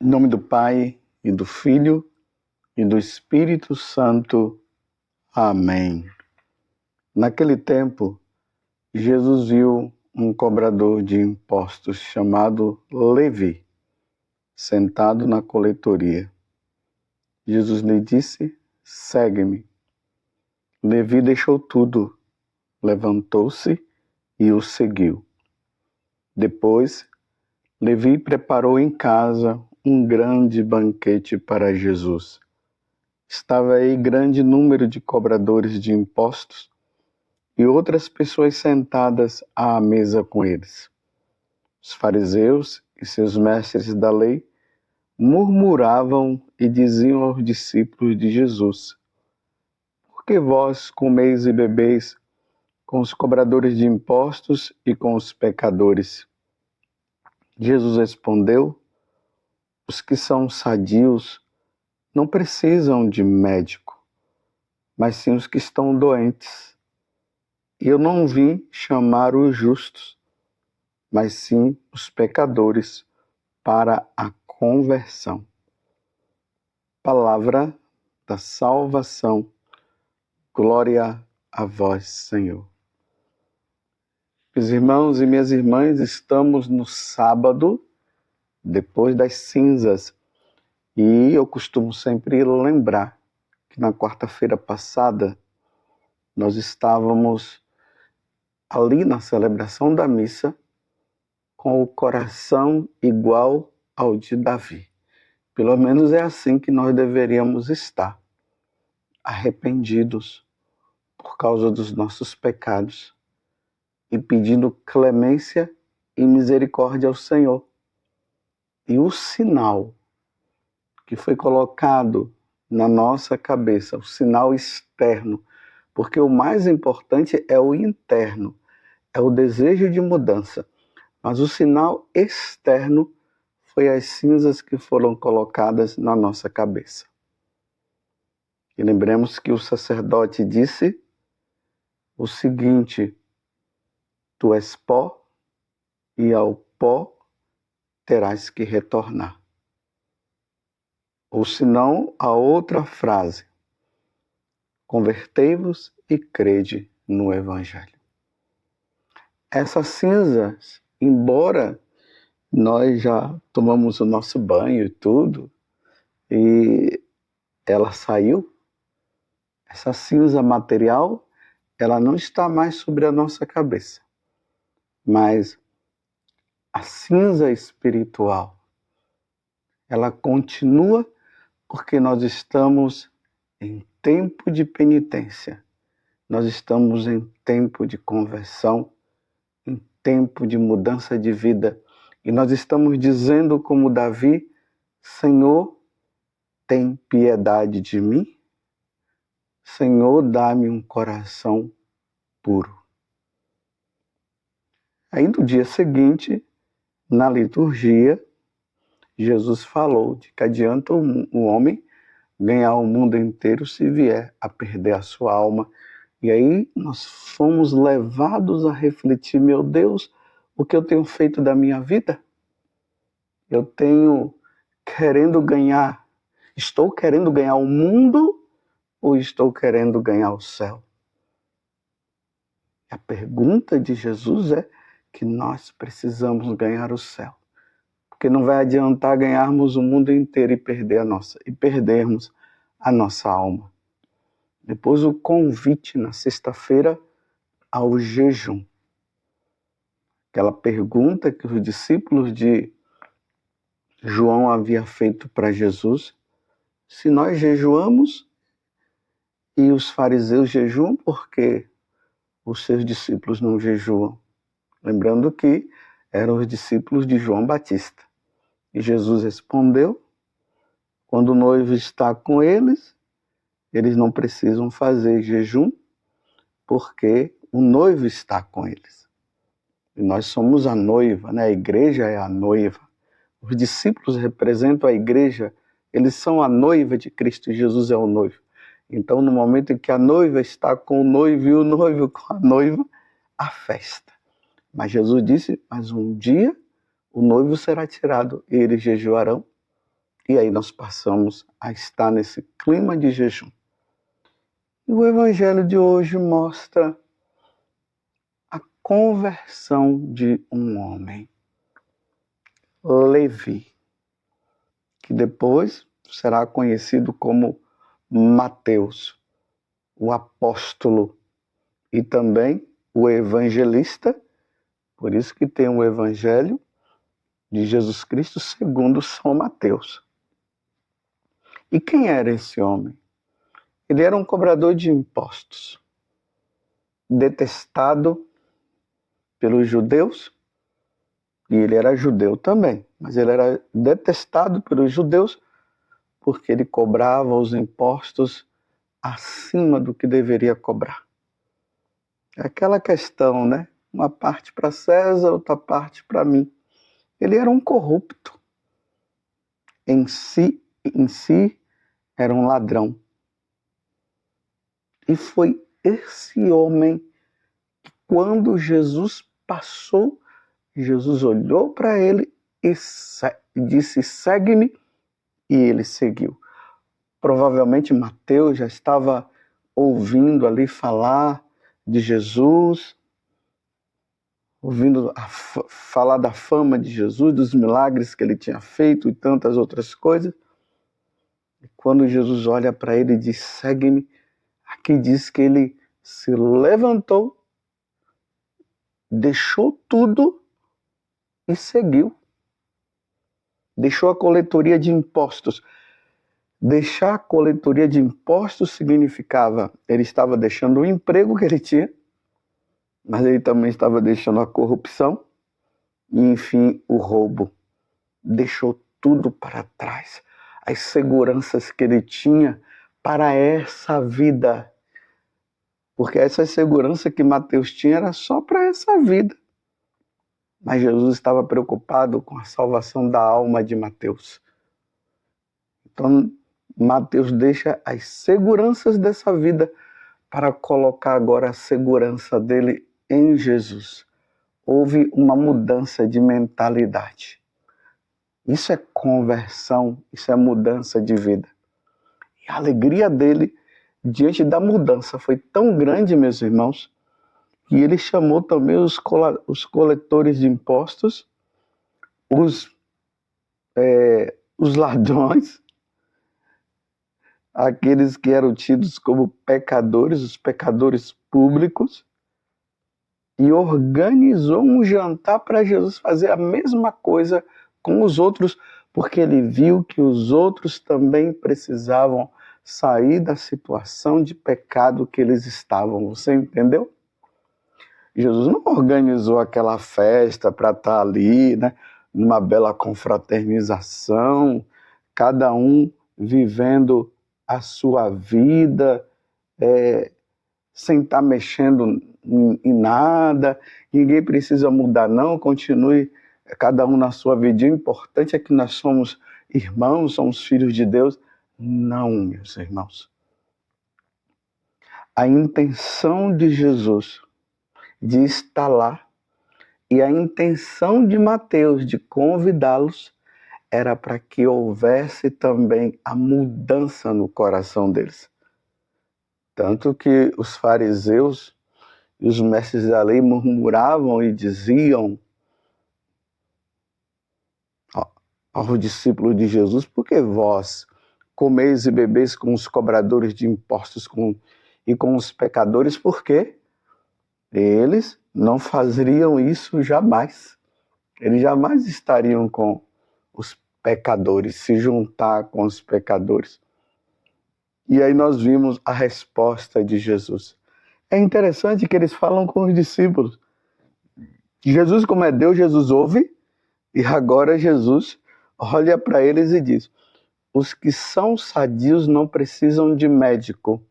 Em nome do Pai, e do Filho, e do Espírito Santo. Amém. Naquele tempo, Jesus viu um cobrador de impostos chamado Levi, sentado na coletoria. Jesus lhe disse: segue-me. Levi deixou tudo, levantou-se e o seguiu. Depois, Levi preparou em casa um grande banquete para Jesus. Estava aí grande número de cobradores de impostos e outras pessoas sentadas à mesa com eles. Os fariseus e seus mestres da lei murmuravam e diziam aos discípulos de Jesus: por que vós comeis e bebeis com os cobradores de impostos e com os pecadores? Jesus respondeu: os que são sadios não precisam de médico, mas sim os que estão doentes. E eu não vim chamar os justos, mas sim os pecadores para a conversão. Palavra da salvação. Glória a vós, Senhor. Meus irmãos e minhas irmãs, estamos no sábado, depois das cinzas, e eu costumo sempre lembrar que na quarta-feira passada nós estávamos ali na celebração da missa com o coração igual ao de Davi. Pelo menos é assim que nós deveríamos estar, arrependidos por causa dos nossos pecados e pedindo clemência e misericórdia ao Senhor. E o sinal que foi colocado na nossa cabeça, o sinal externo, porque o mais importante é o interno, é o desejo de mudança. Mas o sinal externo foi as cinzas que foram colocadas na nossa cabeça. E lembremos que o sacerdote disse o seguinte: tu és pó e ao pó terás que retornar. Ou senão, a outra frase: convertei-vos e crede no Evangelho. Essas cinzas, embora nós já tomamos o nosso banho e tudo, e ela saiu, essa cinza material, ela não está mais sobre a nossa cabeça. Mas a cinza espiritual, ela continua porque nós estamos em tempo de penitência. Nós estamos em tempo de conversão, em tempo de mudança de vida. E nós estamos dizendo como Davi: Senhor, tem piedade de mim? Senhor, dá-me um coração puro. Aí no dia seguinte, na liturgia, Jesus falou de que adianta um homem ganhar o mundo inteiro se vier a perder a sua alma. E aí nós fomos levados a refletir: meu Deus, o que eu tenho feito da minha vida? Eu estou querendo ganhar o mundo ou estou querendo ganhar o céu? A pergunta de Jesus é que nós precisamos ganhar o céu. Porque não vai adiantar ganharmos o mundo inteiro e perdermos a nossa alma. Depois o convite na sexta-feira ao jejum. Aquela pergunta que os discípulos de João havia feito para Jesus: se nós jejuamos e os fariseus jejuam, por que os seus discípulos não jejuam? Lembrando que eram os discípulos de João Batista. E Jesus respondeu: quando o noivo está com eles, eles não precisam fazer jejum, porque o noivo está com eles. E nós somos a noiva, né? A igreja é a noiva. Os discípulos representam a igreja, eles são a noiva de Cristo e Jesus é o noivo. Então, no momento em que a noiva está com o noivo e o noivo com a noiva, há festa. Mas Jesus disse: mas um dia o noivo será tirado e eles jejuarão. E aí nós passamos a estar nesse clima de jejum. E o evangelho de hoje mostra a conversão de um homem, Levi, que depois será conhecido como Mateus, o apóstolo e também o evangelista, por isso que tem o evangelho de Jesus Cristo segundo São Mateus. E quem era esse homem? Ele era um cobrador de impostos, detestado pelos judeus, e ele era judeu também, mas ele era detestado pelos judeus porque ele cobrava os impostos acima do que deveria cobrar. É aquela questão, né? Uma parte para César, outra parte para mim. Ele era um corrupto. Em si era um ladrão. E foi esse homem que, quando Jesus passou, Jesus olhou para ele e disse: segue-me, e ele seguiu. Provavelmente Mateus já estava ouvindo ali falar de Jesus, ouvindo falar da fama de Jesus, dos milagres que ele tinha feito e tantas outras coisas. E quando Jesus olha para ele e diz: segue-me, aqui diz que ele se levantou, deixou tudo e seguiu. Deixou a coletoria de impostos. Deixar a coletoria de impostos significava ele estava deixando o emprego que ele tinha, mas ele também estava deixando a corrupção e, enfim, o roubo. Deixou tudo para trás. As seguranças que ele tinha para essa vida. Porque essa segurança que Mateus tinha era só para essa vida. Mas Jesus estava preocupado com a salvação da alma de Mateus. Então, Mateus deixa as seguranças dessa vida para colocar agora a segurança dele em Jesus. Houve uma mudança de mentalidade. Isso é conversão, isso é mudança de vida. E a alegria dele diante da mudança foi tão grande, meus irmãos, que ele chamou também os coletores de impostos, os ladrões, aqueles que eram tidos como pecadores, os pecadores públicos, e organizou um jantar para Jesus fazer a mesma coisa com os outros, porque ele viu que os outros também precisavam sair da situação de pecado que eles estavam. Você entendeu? Jesus não organizou aquela festa para estar ali, né, numa bela confraternização, cada um vivendo a sua vida, sem estar mexendo em nada, ninguém precisa mudar não, continue cada um na sua vida, o importante é que nós somos irmãos, somos filhos de Deus. Não, meus irmãos. A intenção de Jesus de estar lá e a intenção de Mateus de convidá-los era para que houvesse também a mudança no coração deles. Tanto que os fariseus e os mestres da lei murmuravam e diziam aos discípulos de Jesus: por que vós comeis e bebeis com os cobradores de impostos e com os pecadores? Por quê? Eles não fariam isso jamais. Eles jamais estariam com os pecadores, se juntar com os pecadores. E aí nós vimos a resposta de Jesus. É interessante que eles falam com os discípulos. Jesus, como é Deus, Jesus ouve, e agora Jesus olha para eles e diz: os que são sadios não precisam de médico,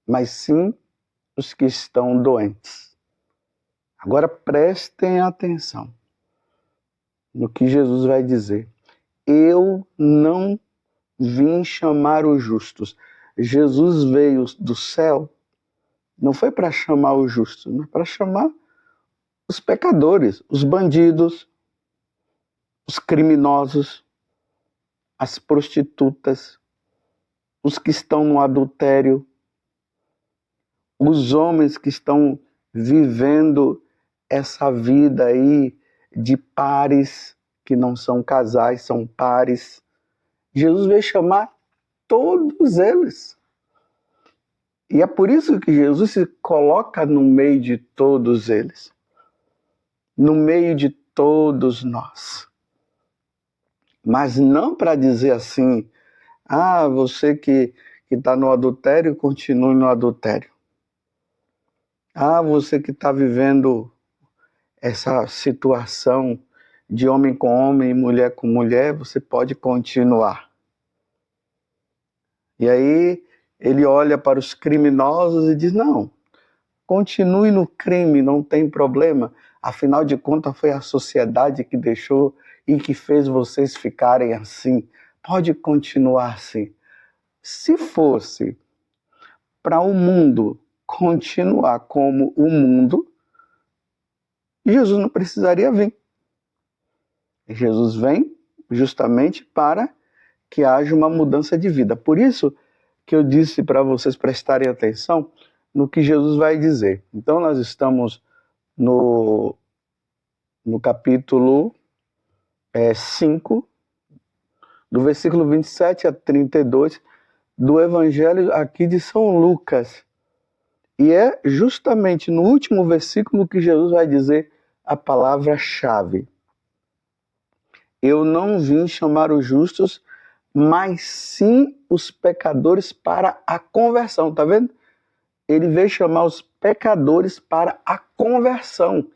mas sim os que estão doentes. Agora prestem atenção no que Jesus vai dizer. Eu não vim chamar os justos. Jesus veio do céu, não foi para chamar os justos, mas para chamar os pecadores, os bandidos, os criminosos, as prostitutas, os que estão no adultério, os homens que estão vivendo essa vida aí de pares, que não são casais, são pares. Jesus veio chamar todos eles. E é por isso que Jesus se coloca no meio de todos eles, no meio de todos nós. Mas não para dizer assim, você que está no adultério, continue no adultério. Você que está vivendo essa situação de homem com homem e mulher com mulher, você pode continuar. E aí ele olha para os criminosos e diz, não, continue no crime, não tem problema. Afinal de contas, foi a sociedade que deixou e que fez vocês ficarem assim. Pode continuar assim. Se fosse para o mundo continuar como o mundo, Jesus não precisaria vir. Jesus vem justamente para que haja uma mudança de vida. Por isso que eu disse para vocês prestarem atenção no que Jesus vai dizer. Então nós estamos no capítulo 5, do versículo 27 a 32, do Evangelho aqui de São Lucas. E é justamente no último versículo que Jesus vai dizer a palavra-chave. Eu não vim chamar os justos, mas sim os pecadores para a conversão. Tá vendo? Ele veio chamar os pecadores para a conversão.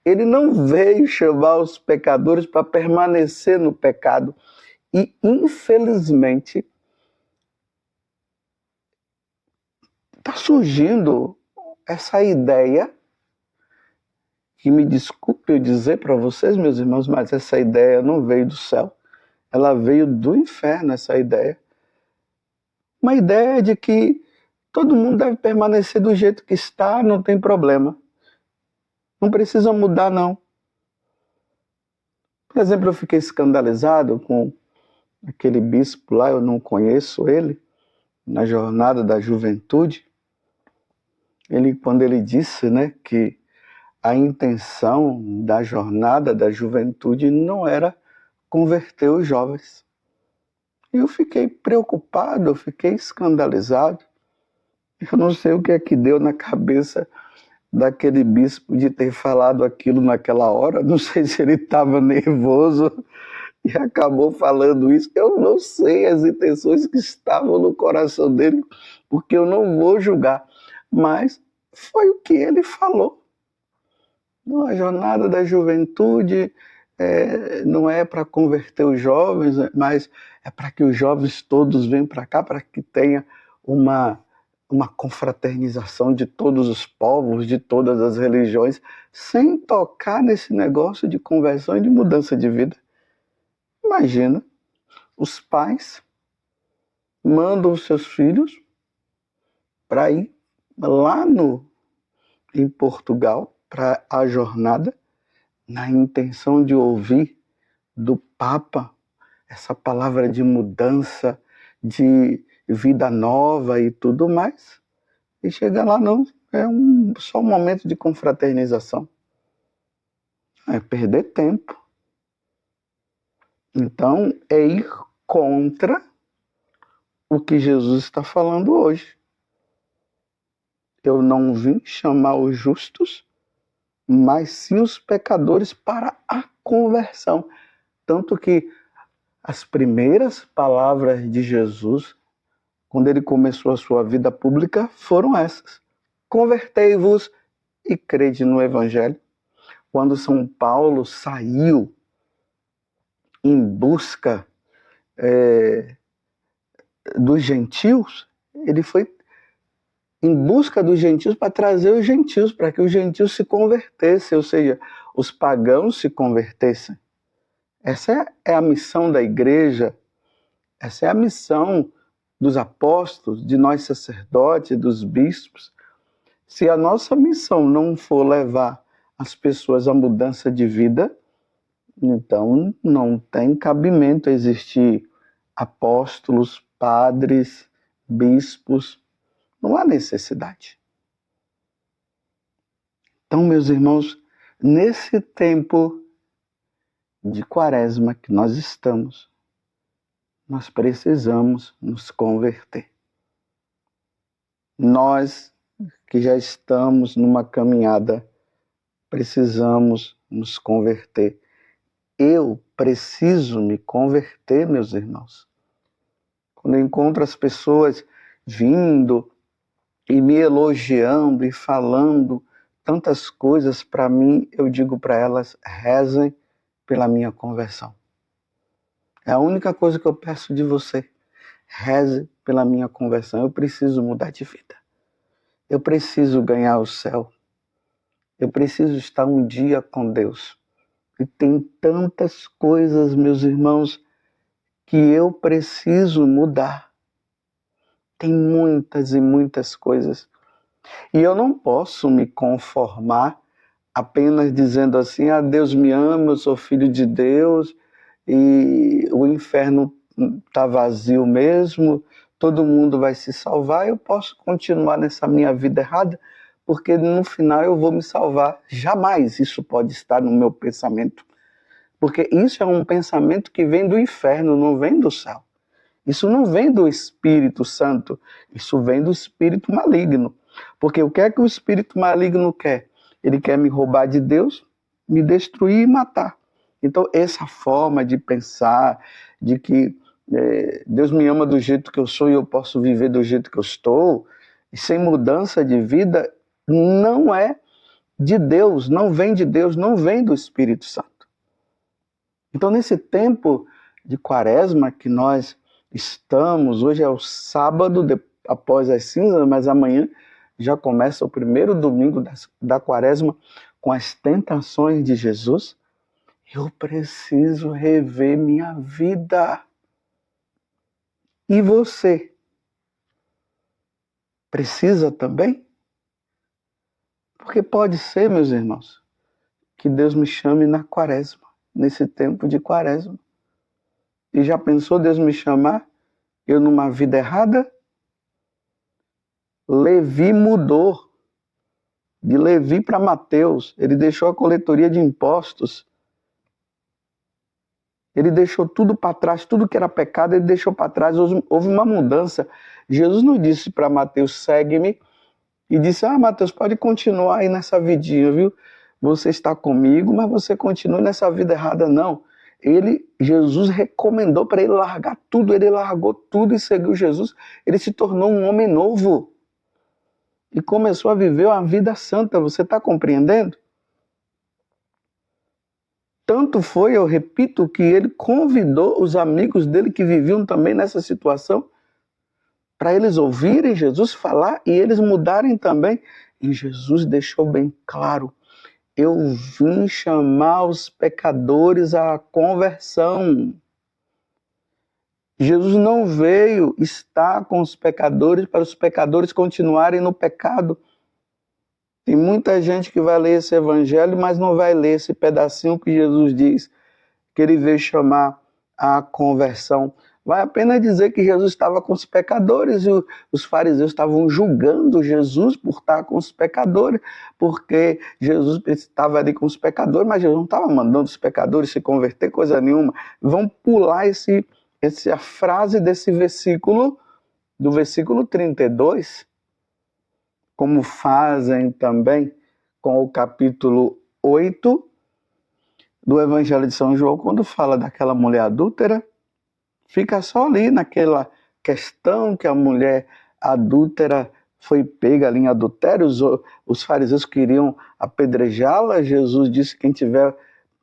Ele não veio chamar os pecadores para permanecer no pecado. E, infelizmente, está surgindo essa ideia, que me desculpe eu dizer para vocês, meus irmãos, mas essa ideia não veio do céu. Ela veio do inferno, essa ideia. Uma ideia de que todo mundo deve permanecer do jeito que está, não tem problema. Não precisa mudar, não. Por exemplo, eu fiquei escandalizado com aquele bispo lá, eu não conheço ele, na Jornada da Juventude. Quando ele disse, que a intenção da Jornada da Juventude não era converter os jovens. Eu fiquei preocupado, eu fiquei escandalizado. Eu não sei o que é que deu na cabeça daquele bispo de ter falado aquilo naquela hora. Não sei se ele estava nervoso e acabou falando isso. Eu não sei as intenções que estavam no coração dele, porque eu não vou julgar. Mas foi o que ele falou. A Jornada da Juventude não é para converter os jovens, mas é para que os jovens todos venham para cá, para que tenha uma confraternização de todos os povos, de todas as religiões, sem tocar nesse negócio de conversão e de mudança de vida. Imagina, os pais mandam os seus filhos para ir lá em Portugal, para a jornada, na intenção de ouvir do Papa essa palavra de mudança, de vida nova e tudo mais. E chega lá, não, é só um momento de confraternização. É perder tempo. Então, é ir contra o que Jesus está falando hoje. Eu não vim chamar os justos, mas sim os pecadores para a conversão. Tanto que as primeiras palavras de Jesus, quando ele começou a sua vida pública, foram essas: convertei-vos e crede no Evangelho. Quando São Paulo saiu em busca dos gentios, ele foi em busca dos gentios para trazer os gentios, para que os gentios se convertessem, ou seja, os pagãos se convertessem. Essa é a missão da igreja, essa é a missão dos apóstolos, de nós sacerdotes, dos bispos. Se a nossa missão não for levar as pessoas à mudança de vida, então não tem cabimento existir apóstolos, padres, bispos. Não há necessidade. Então, meus irmãos, nesse tempo de Quaresma que nós estamos, nós precisamos nos converter. Nós que já estamos numa caminhada, precisamos nos converter. Eu preciso me converter, meus irmãos. Quando eu encontro as pessoas vindo e me elogiando e falando tantas coisas para mim, eu digo para elas, rezem pela minha conversão. É a única coisa que eu peço de você. Reze pela minha conversão. Eu preciso mudar de vida. Eu preciso ganhar o céu. Eu preciso estar um dia com Deus. E tem tantas coisas, meus irmãos, que eu preciso mudar. Tem muitas e muitas coisas. E eu não posso me conformar apenas dizendo assim, Deus me ama, eu sou filho de Deus, e o inferno está vazio mesmo, todo mundo vai se salvar, eu posso continuar nessa minha vida errada, porque no final eu vou me salvar. Jamais isso pode estar no meu pensamento, porque isso é um pensamento que vem do inferno, não vem do céu. Isso não vem do Espírito Santo, isso vem do espírito maligno. Porque o que é que o espírito maligno quer? Ele quer me roubar de Deus, me destruir e matar. Então, essa forma de pensar, de que Deus me ama do jeito que eu sou e eu posso viver do jeito que eu estou, e sem mudança de vida, não é de Deus, não vem de Deus, não vem do Espírito Santo. Então, nesse tempo de Quaresma que nós estamos, hoje é o sábado após as cinzas, mas amanhã já começa o primeiro domingo da Quaresma com as tentações de Jesus. Eu preciso rever minha vida. E você? Precisa também? Porque pode ser, meus irmãos, que Deus me chame na Quaresma, nesse tempo de Quaresma. E já pensou Deus me chamar, eu numa vida errada? Levi mudou. De Levi para Mateus. Ele deixou a coletoria de impostos. Ele deixou tudo para trás, tudo que era pecado, ele deixou para trás. Houve uma mudança. Jesus não disse para Mateus, segue-me, e disse, Mateus, pode continuar aí nessa vidinha, viu? Você está comigo, mas você continua nessa vida errada, não. Jesus recomendou para ele largar tudo, ele largou tudo e seguiu Jesus. Ele se tornou um homem novo e começou a viver uma vida santa. Você está compreendendo? Tanto foi, eu repito, que ele convidou os amigos dele que viviam também nessa situação para eles ouvirem Jesus falar e eles mudarem também. E Jesus deixou bem claro, eu vim chamar os pecadores à conversão. Jesus não veio estar com os pecadores para os pecadores continuarem no pecado. Tem muita gente que vai ler esse evangelho, mas não vai ler esse pedacinho que Jesus diz, que ele veio chamar à conversão. Vai apenas dizer que Jesus estava com os pecadores e os fariseus estavam julgando Jesus por estar com os pecadores, porque Jesus estava ali com os pecadores, mas Jesus não estava mandando os pecadores se converter, coisa nenhuma. Vamos pular a frase desse versículo, do versículo 32, como fazem também com o capítulo 8 do Evangelho de São João, quando fala daquela mulher adúltera, fica só ali naquela questão que a mulher adúltera foi pega ali em adultério, os fariseus queriam apedrejá-la, Jesus disse, quem tiver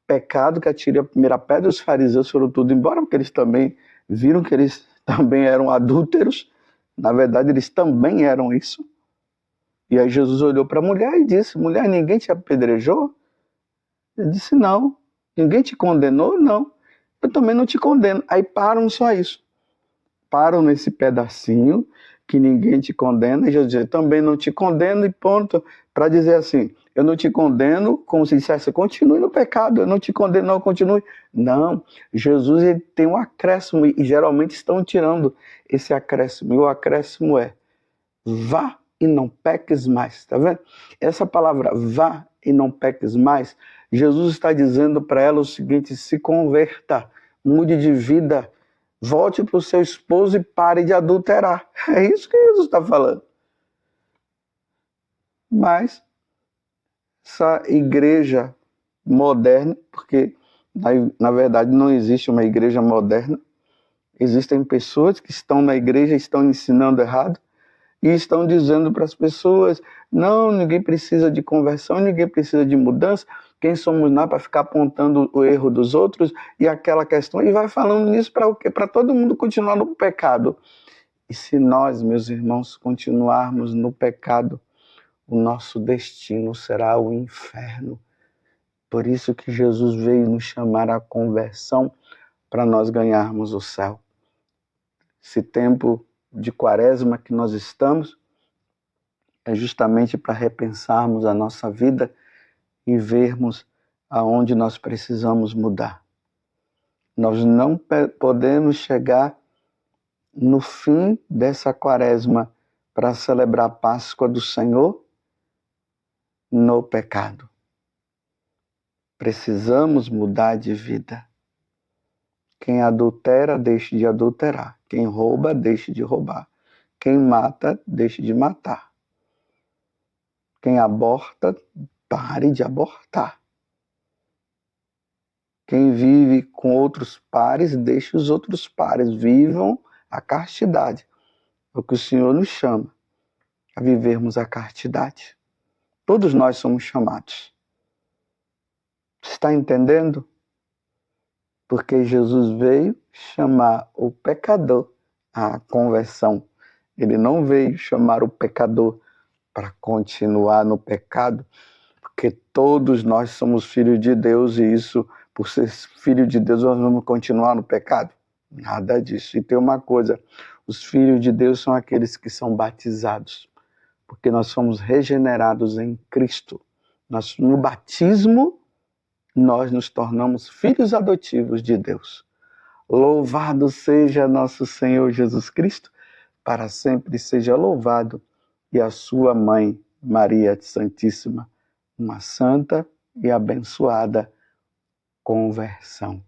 pecado que atire a primeira pedra, os fariseus foram tudo embora, porque eles também viram que eles também eram adúlteros, na verdade eles também eram isso. E aí Jesus olhou para a mulher e disse, mulher, ninguém te apedrejou? Ele disse, não. Ninguém te condenou? Não. Eu também não te condeno. Aí param só isso. Param nesse pedacinho que ninguém te condena, e Jesus diz, também não te condeno, e ponto, para dizer assim, eu não te condeno, como se dissesse, continue no pecado, eu não te condeno, não, continue. Não, Jesus ele tem um acréscimo, e geralmente estão tirando esse acréscimo, e o acréscimo é, vá e não peques mais, tá vendo? Essa palavra, vá e não peques mais, Jesus está dizendo para ela o seguinte, se converta, mude de vida, volte para o seu esposo e pare de adulterar. É isso que Jesus está falando. Mas essa igreja moderna, porque na verdade não existe uma igreja moderna, existem pessoas que estão na igreja e estão ensinando errado e estão dizendo para as pessoas, não, ninguém precisa de conversão, ninguém precisa de mudança, quem somos nós para ficar apontando o erro dos outros e aquela questão, e vai falando nisso para o quê? Para todo mundo continuar no pecado. E se nós, meus irmãos, continuarmos no pecado, o nosso destino será o inferno. Por isso que Jesus veio nos chamar à conversão para nós ganharmos o céu. Esse tempo de quaresma que nós estamos é justamente para repensarmos a nossa vida e vermos aonde nós precisamos mudar. Nós não podemos chegar no fim dessa quaresma para celebrar a Páscoa do Senhor no pecado. Precisamos mudar de vida. Quem adultera, deixe de adulterar. Quem rouba, deixe de roubar. Quem mata, deixe de matar. Quem aborta, pare de abortar. Quem vive com outros pares, deixe os outros pares. Vivam a castidade. É o que o Senhor nos chama, a vivermos a castidade. Todos nós somos chamados. Está entendendo? Porque Jesus veio chamar o pecador à conversão. Ele não veio chamar o pecador para continuar no pecado, porque todos nós somos filhos de Deus e isso, por ser filho de Deus, nós vamos continuar no pecado. Nada disso. E tem uma coisa, os filhos de Deus são aqueles que são batizados, porque nós somos regenerados em Cristo. No batismo, nós nos tornamos filhos adotivos de Deus. Louvado seja nosso Senhor Jesus Cristo, para sempre seja louvado, e a sua mãe, Maria Santíssima, uma santa e abençoada conversão.